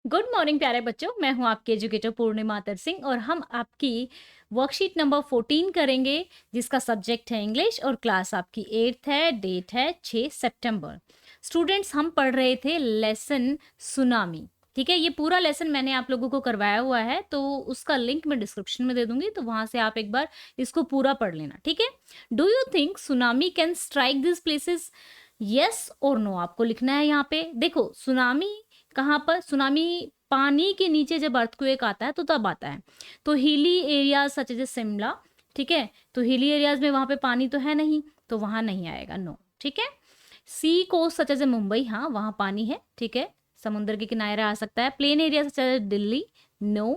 Good morning प्यारे बच्चों, मैं हूं आपकी एजुकेटर पूर्णिमा तर सिंह और हम आपकी वर्कशीट नंबर 14 करेंगे जिसका सब्जेक्ट है इंग्लिश और क्लास आपकी 8th है। डेट है 6 सितंबर। स्टूडेंट्स, हम पढ़ रहे थे लेसन सुनामी। ठीक है, ये पूरा लेसन मैंने आप लोगों को करवाया हुआ है, तो उसका लिंक मैं डिस्क्रिप्शन में दे दूंगी, तो वहां से आप एक बार इसको पूरा पढ़ लेना। ठीक है। Do you think tsunami can strike this places? Yes और नो आपको लिखना है यहाँ पे। देखो, सुनामी कहाँ पर, सुनामी पानी के नीचे जब अर्थक्वेक आता है तो तब आता है। तो hilly areas such as Shimla, ठीक है, तो हिली एरियाज में वहां पे पानी तो है नहीं, तो वहां नहीं आएगा, नो। ठीक है। सी कोस्ट सच एज मुंबई, हाँ वहां पानी है, ठीक है, समुद्र के किनारे आ सकता है। Plain area such as Delhi, no.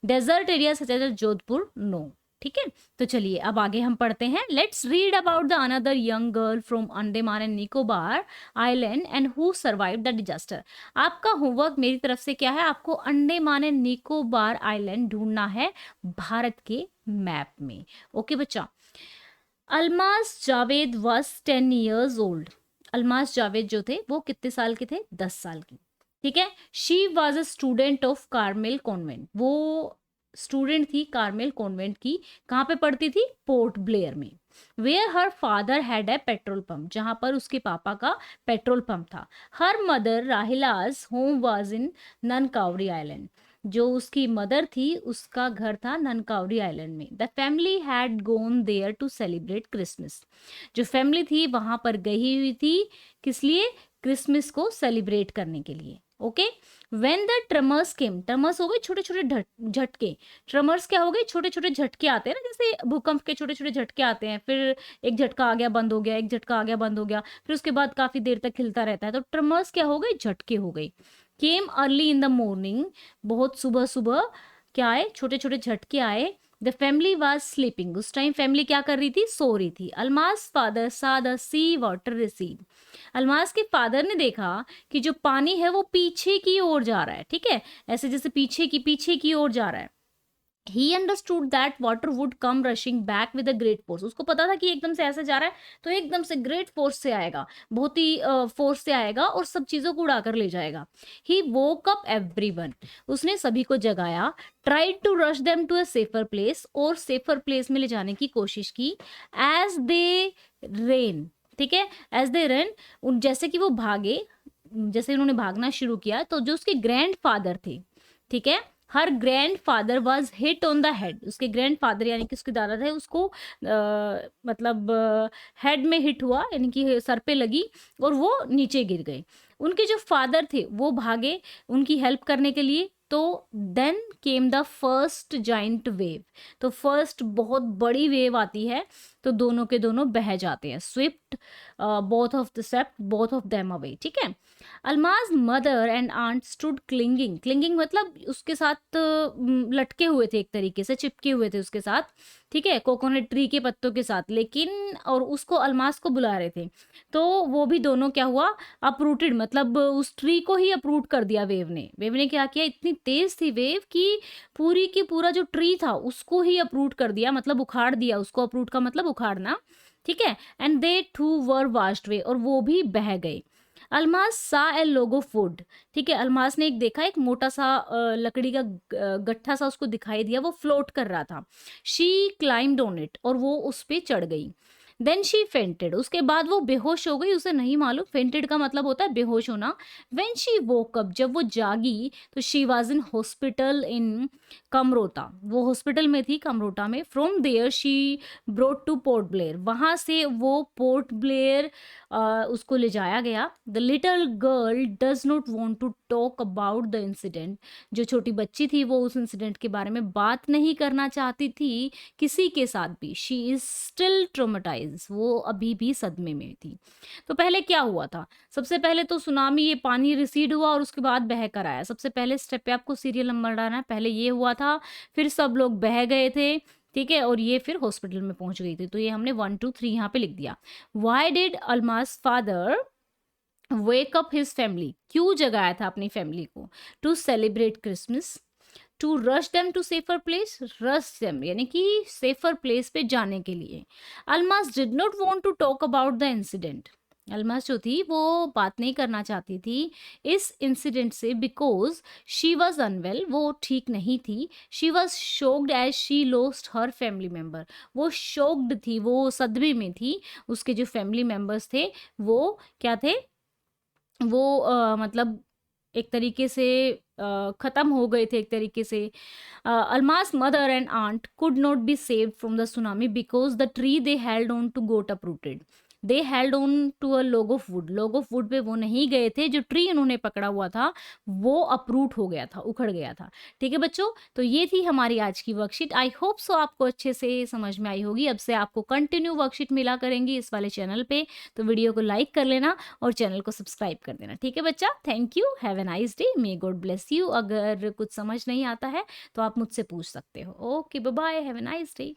Desert area such as Jodhpur, no. ठीक है, तो चलिए अब आगे हम पढ़ते हैं। Let's read about the another young girl from Andaman and Nicobar island and who survive the disaster. आपका होमवर्क मेरी तरफ से क्या है, आपको अंडमान एंड निकोबार आइलैंड ढूंढना है भारत के मैप में। ओके बच्चा। Almas Javed was 10 years old. Almas Javed जो थे वो कितने साल के थे, 10 साल की। ठीक है। She was a student of Carmel convent, वो स्टूडेंट थी कार्मेल कॉन्वेंट की। कहाँ पे पढ़ती थी, पोर्ट ब्लेयर में। Where her father had a petrol pump, जहां पर उसके पापा का पेट्रोल पंप था। Her mother Rahila's home was in Nancowry island, जो उसकी मदर थी उसका घर था ननकावरी आइलैंड में। The family had gone there to celebrate Christmas, जो फैमिली थी वहां पर गई हुई थी, किस लिए, क्रिसमस को सेलिब्रेट करने के लिए। ओके। वेन द ट्रमर्स केम, ट्रमर्स हो गए छोटे छोटे झटके। ट्रमर्स क्या हो गए, छोटे छोटे झटके आते हैं ना, जैसे भूकंप के छोटे छोटे झटके आते हैं, फिर एक झटका आ गया बंद हो गया, एक झटका आ गया बंद हो गया, फिर उसके बाद काफी देर तक खिलता रहता है, तो ट्रमर्स क्या हो गए, झटके हो गए। Came early in the morning, बहुत सुबह सुबह क्या आए, छोटे छोटे झटके आए। द फैमिली वॉज स्लीपिंग, उस टाइम फैमिली क्या कर रही थी, सो रही थी। Almas father saw the sea water recede, Almas के फादर ने देखा कि जो पानी है वो पीछे की ओर जा रहा है। ठीक है, ऐसे जैसे पीछे की ओर जा रहा है। He understood that water would come rushing back with a great force, उसको पता था कि एकदम से ऐसे जा रहा है तो एकदम से ग्रेट फोर्स से आएगा, बहुत ही फोर्स से आएगा और सब चीजों को उड़ा कर ले जाएगा। He woke up everyone, उसने सभी को जगाया। Tried to rush them to a safer place, और सेफर प्लेस में ले जाने की कोशिश की। As they ran, ठीक है, एज दे रन, जैसे कि वो भागे, जैसे उन्होंने भागना शुरू किया, तो जो उसके ग्रैंड फादर थे, ठीक है, her grandfather was hit on the head, उसके ग्रैंड फादर यानी कि उसके दादा थे, उसको मतलब हेड में हिट हुआ, यानी कि सर पे लगी और वो नीचे गिर गए। उनके जो फादर थे वो भागे उनकी हेल्प करने के लिए। तो then came the first giant wave, तो फर्स्ट बहुत बड़ी वेव आती है, तो दोनों के दोनों बह जाते हैं। Swift both of them away. ठीक है। Almas mother and aunt stood clinging, clinging मतलब उसके साथ लटके हुए थे, एक तरीके से चिपके हुए थे उसके साथ, ठीक है, कोकोनट ट्री के पत्तों के साथ, लेकिन और उसको अलमास को बुला रहे थे। तो वो भी दोनों क्या हुआ, अपरूटेड, मतलब उस ट्री को ही अपरूट कर दिया वेव ने। वेव ने क्या किया, इतनी तेज थी वेव कि पूरी की पूरा जो ट्री था उसको ही अपरूट कर दिया, मतलब उखाड़ दिया उसको। अपरूट का मतलब उखाड़ना, ठीक है। And they too were washed away, और वो भी बह गए। अलमास सा ए लोगो फूड, ठीक है, अलमास ने एक देखा, एक मोटा सा लकड़ी का गट्ठा सा उसको दिखाई दिया, वो फ्लोट कर रहा था। शी क्लाइम्ड ऑन इट, और वो उस पे चढ़ गई। देन शी फेंटेड, उसके बाद वो बेहोश हो गई, उसे नहीं मालूम फेंटेड का मतलब होता है बेहोश होना। वेन शी वोक अप, जब वो जागी, तो she was in hospital in Kamorta, वो हॉस्पिटल में थी कमरोटा में। From there she brought to Port Blair, वहां से वो पोर्ट ब्लेयर उसको ले जाया गया। The little girl does not want to talk about the incident, जो छोटी बच्ची थी वो उस इंसिडेंट के बारे में बात नहीं करना चाहती थी किसी के साथ भी। शी इज स्टिल ट्रोमेटाइज, वो अभी भी सदमे में थी। तो पहले क्या हुआ था, सबसे पहले तो सुनामी, ये पानी रिसीड हुआ और उसके बाद बह कर आया। सबसे पहले स्टेप पे आपको सीरियल नंबर डालना है, पहले ये हुआ था, फिर सब लोग बह गए थे, ठीक है, और ये फिर हॉस्पिटल में पहुंच गई थी। तो ये हमने 1 2 3 यहाँ पे लिख दिया। Why did Almas father wake up his family, क्यों जगाया था अपनी फैमिली को, to celebrate Christmas, to rush them to safer place, rush them यानी कि सेफर प्लेस पे जाने के लिए। Almas did not want to talk about the incident, Almas जो थी वो बात नहीं करना चाहती थी इस इंसिडेंट से बिकॉज शी वॉज अनवेल, वो ठीक नहीं थी। She was shocked as she lost her family member, वो शोक्ड थी, वो सदमे में थी। उसके जो फैमिली मेम्बर्स थे वो क्या थे, वो मतलब एक तरीके से ख़त्म हो गए थे एक तरीके से। Alma's mother and aunt could not be saved from the tsunami because the tree they held on to got uprooted. They held on to a log of wood, log of wood पे वो नहीं गए थे, जो tree उन्होंने पकड़ा हुआ था वो अप्रूट हो गया था, उखड़ गया था। ठीक है बच्चों, तो ये थी हमारी आज की वर्कशीट। आई होप सो आपको अच्छे से समझ में आई होगी। अब से आपको कंटिन्यू वर्कशीट मिला करेंगी इस वाले चैनल पे, तो वीडियो को लाइक कर लेना और चैनल को सब्सक्राइब कर देना। ठीक है बच्चा, thank you, have a nice day, may God bless you. अगर कुछ समझ नहीं आता है तो आप मुझसे पूछ सकते हो। Okay, bye bye, have a nice day.